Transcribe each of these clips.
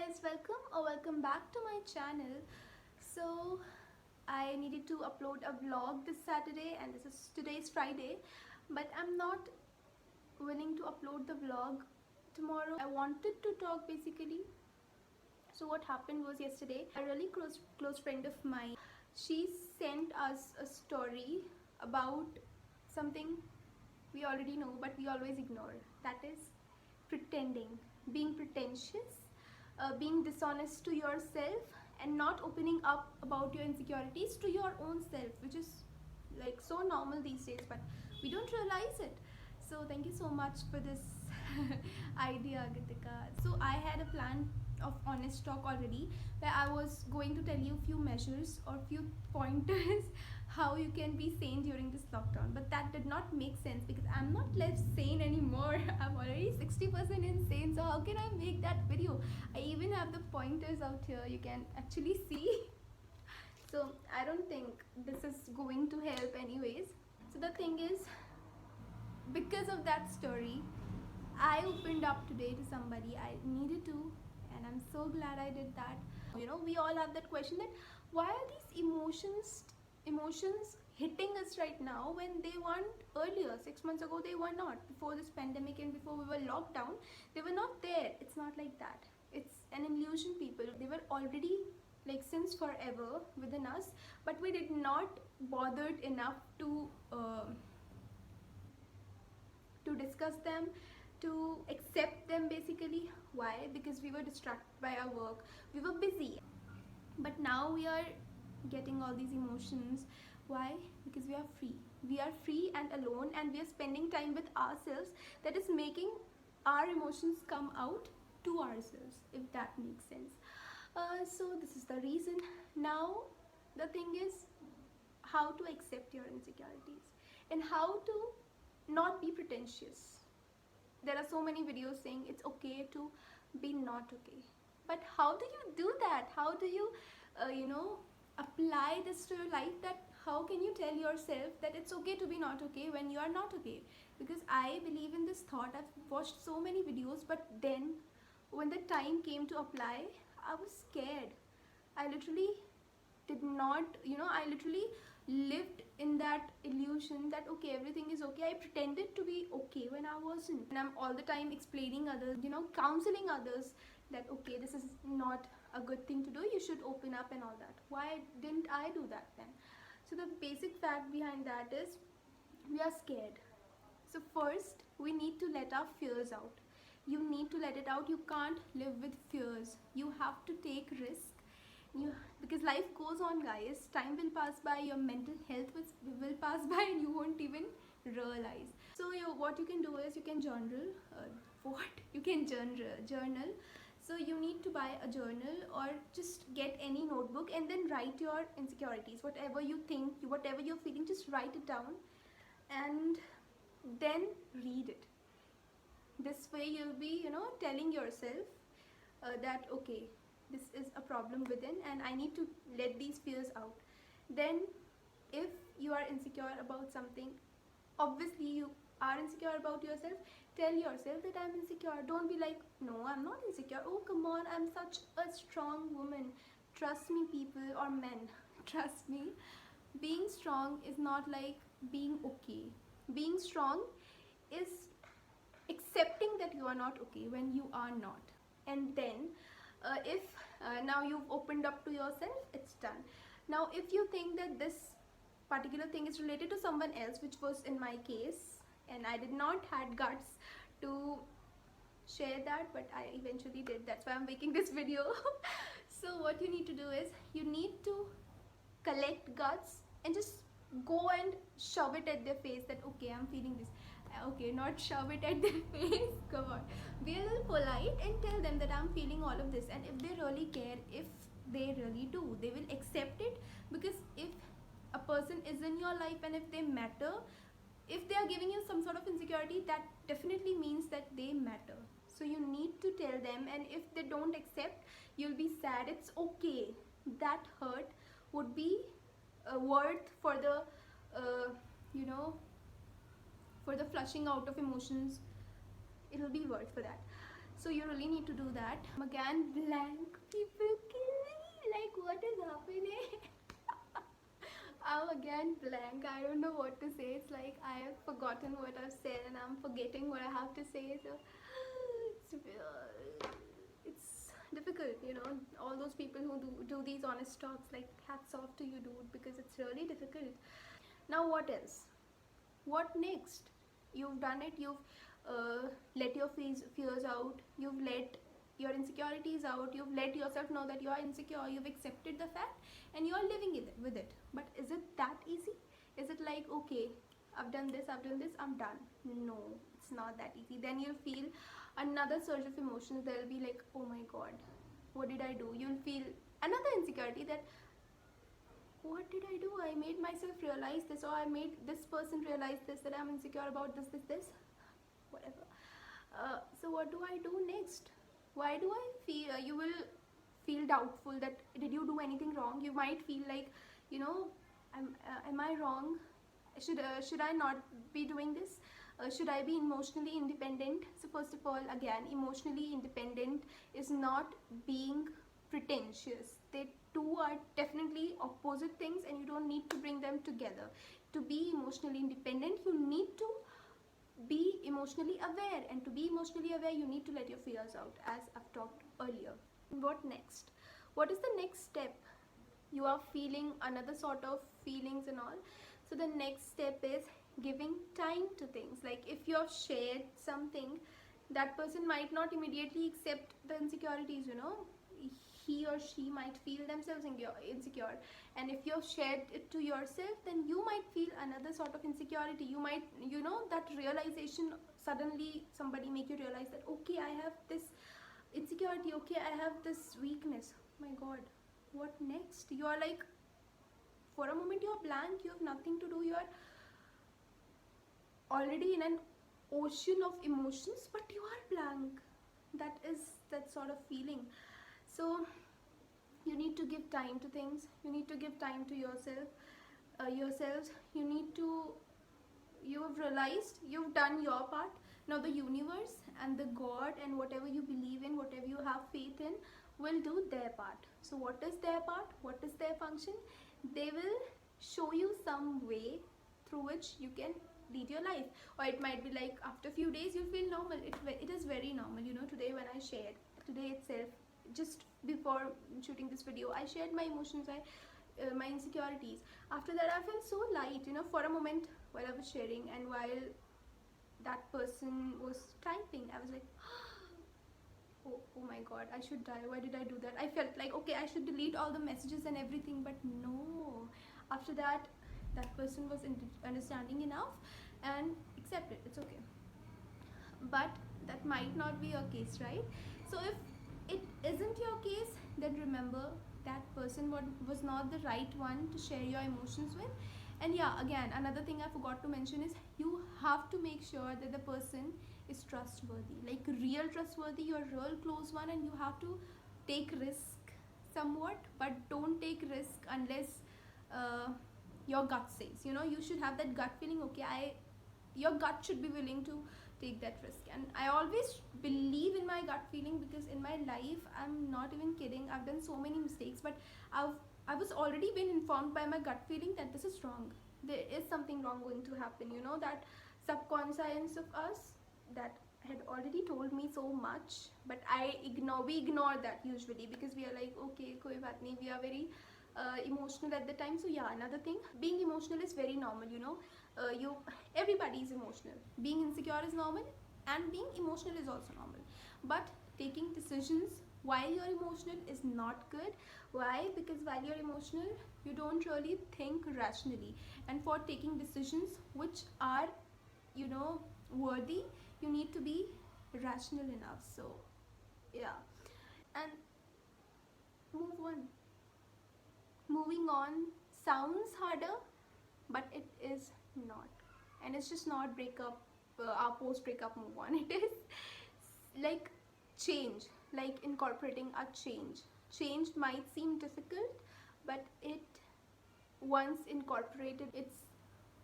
guys, welcome or welcome back to my channel. So I needed to upload a vlog this Saturday and today's Friday, but I'm not willing to upload the vlog tomorrow. I wanted to talk basically. So what happened was yesterday, a really close friend of mine, she sent us a story about something we already know but we always ignore. That is pretending, being pretentious, being dishonest to yourself, and not opening up about your insecurities to your own self, which is like so normal these days, but we don't realize it. So thank you so much for this idea, Gitika. So I had a plan of honest talk already, where I was going to tell you few measures or few pointers how you can be sane during this lockdown, but that did not make sense because I'm not left sane anymore. I'm already 60% insane, so how can I make that video? I even have the pointers out here, you can actually see. So I don't think this is going to help anyways. So the thing is, because of that story, I opened up today to somebody I needed to, and I'm so glad I did that. You know, we all have that question that why are these emotions hitting us right now when they weren't earlier? 6 months ago they were not. Before this pandemic and before we were locked down, they were not there. It's not like that. It's an illusion, people. They were already like since forever within us, but we did not bothered enough to discuss them, to accept them basically. Why? Because we were distracted by our work, we were busy. But now we are getting all these emotions. Why? Because we are free and alone, and we are spending time with ourselves. That is making our emotions come out to ourselves, if that makes sense. So this is the reason. Now the thing is how to accept your insecurities and how to not be pretentious. There are so many videos saying it's okay to be not okay, but how do you do that? How do you apply this to your life? That how can you tell yourself that it's okay to be not okay when you are not okay? Because I believe in this thought. I've watched so many videos, but then when the time came to apply, I was scared. I literally did not, I literally lived in that illusion that okay, everything is okay. I pretended to be okay when I wasn't, and I'm all the time explaining others, counseling others that okay, this is not a good thing to do, you should open up and all that. Why didn't I do that then? So the basic fact behind that is we are scared. So first we need to let our fears out. You need to let it out. You can't live with fears. You have to take risk. Because life goes on, guys. Time will pass by, your mental health will pass by, and you won't even realize. So what you can do is you can journal. You can journal. So you need to buy a journal or just get any notebook and then write your insecurities. Whatever you think, whatever you're feeling, just write it down and then read it. This way you'll be telling yourself that okay, this is a problem within and I need to let these fears out. Then if you are insecure about something, obviously you are insecure about yourself, tell yourself that I'm insecure. Don't be like, no, I'm not insecure. Oh, come on, I'm such a strong woman. Trust me, people or men, trust me, being strong is not like being okay. Being strong is accepting that you are not okay when you are not. And then if now you've opened up to yourself, it's done. Now if you think that this particular thing is related to someone else, which was in my case, and I did not had guts to share that, but I eventually did. That's why I'm making this video. So what you need to do is you need to collect guts and just go and shove it at their face that okay, I'm feeling this. Okay, not shove it at their face, come on, be a little polite and tell them that I'm feeling all of this. And if they really care, if they really do, they will accept it. Because if a person is in your life and if they matter, if they are giving you some sort of insecurity, that definitely means that they matter. So you need to tell them, and if they don't accept, you'll be sad. It's okay. That hurt would be worth for the for the flushing out of emotions. It'll be worth for that. So you really need to do that. Again, blank. People kill me. Like, what is happening? I'm again blank. I don't know what to say. It's like I have forgotten what I've said and I'm forgetting what I have to say. So it's difficult, you know. All those people who do these honest talks, like, hats off to you, dude, because it's really difficult. Now, what else? What next? You've done it. You've let your fears out. You've let your insecurities out. You've let yourself know that you are insecure. You've accepted the fact and you're living with it. But is it that easy? Is it like, okay, I've done this, I'm done? No, it's not that easy. Then you'll feel another surge of emotions. There'll be like, oh my god, what did I do? You'll feel another insecurity that, what did I do? I made myself realize this, or I made this person realize this, that I'm insecure about this, whatever. So what do I do next? Why do I feel, you will feel doubtful that, did you do anything wrong? You might feel like, you know, am I wrong? Should I not be doing this? Should I be emotionally independent? So first of all, again, emotionally independent is not being pretentious. They two are definitely opposite things and you don't need to bring them together. To be emotionally independent, you need to be emotionally aware, and to be emotionally aware, you need to let your fears out, as I've talked earlier. What next? What is the next step? You are feeling another sort of feelings and all. So the next step is giving time to things. Like, if you have shared something, that person might not immediately accept the insecurities, you know. He or she might feel themselves insecure, and if you have shared it to yourself, then you might feel another sort of insecurity. You might, you know, that realization, suddenly somebody make you realize that, okay, I have this insecurity, okay, I have this weakness. Oh my god, what next? You are like, for a moment you're blank, you have nothing to do, you are already in an ocean of emotions, but you are blank. That is that sort of feeling. So you need to give time to things. You need to give time to yourselves. You need to, you have realized, you've done your part. Now the universe and the God and whatever you believe in, whatever you have faith in, will do their part. So what is their part? What is their function? They will show you some way through which you can lead your life. Or it might be like, after a few days you'll feel normal. It is very normal, you know. Today when I shared, today itself, just before shooting this video, I shared my emotions, my insecurities. After that I felt so light, you know, for a moment while I was sharing, and while that person was typing, I was like, oh my god, I should die. Why did I do that? I felt like, okay, I should delete all the messages and everything, but no. After that, that person was understanding enough and accepted. It's okay. But that might not be your case, right? So if it isn't your case, then remember, that person was not the right one to share your emotions with. And yeah, again, another thing I forgot to mention is, you have to make sure that the person is trustworthy, like real trustworthy, your real close one, and you have to take risk somewhat, but don't take risk unless your gut says, you know. You should have that gut feeling, okay, your gut should be willing to take that risk. And I always believe in my gut feeling, because in my life, I'm not even kidding, I've done so many mistakes, but I was already been informed by my gut feeling that this is wrong, there is something wrong going to happen, you know. That subconscious of us that had already told me so much, but we ignore that usually, because we are like, okay, koi baat nahi, we are very emotional at the time. So yeah, another thing, being emotional is very normal, you know. Everybody is emotional. Being insecure is normal, and being emotional is also normal. But taking decisions while you're emotional is not good. Why? Because while you're emotional, you don't really think rationally, and for taking decisions which are, you know, worthy, you need to be rational enough. So yeah, and move on. Moving on sounds harder, but it is not. And it's just not breakup, our post breakup move on. It is like change, like incorporating a change might seem difficult, but it, once incorporated, it's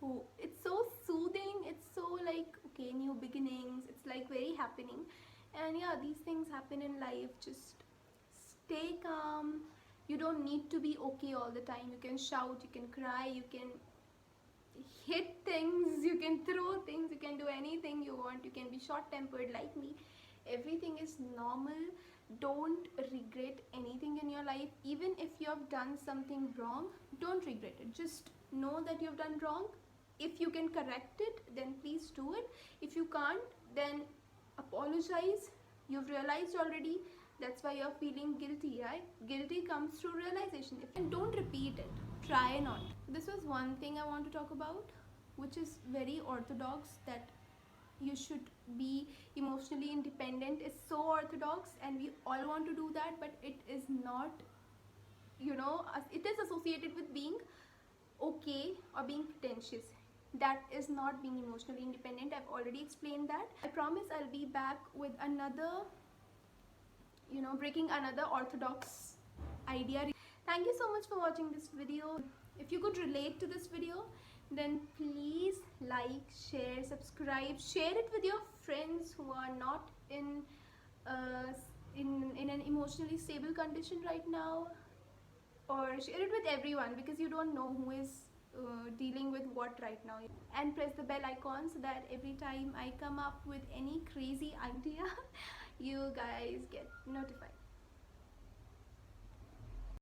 so soothing. It's so like, okay, new beginnings, it's like very happening. And yeah, these things happen in life. Just stay calm. You don't need to be okay all the time. You can shout, you can cry, you can hit things, you can throw things, you can do anything you want, you can be short tempered like me. Everything is normal. Don't regret anything in your life. Even if you have done something wrong, don't regret it. Just know that you've done wrong. If you can correct it, then please do it. If you can't, then apologize. You've realized already, that's why you're feeling guilty, right? Guilty comes through realization. And don't repeat it. Try not. This was one thing I want to talk about, which is very orthodox, that you should be emotionally independent is so orthodox, and we all want to do that, but it is not, it is associated with being okay or being pretentious. That is not being emotionally independent. I've already explained that. I promise I'll be back with another, breaking another orthodox idea. Thank you so much for watching this video. If you could relate to this video, then please like, share, subscribe, share it with your friends who are not in in an emotionally stable condition right now, or share it with everyone, because you don't know who is dealing with what right now. And press the bell icon so that every time I come up with any crazy idea, you guys get notified.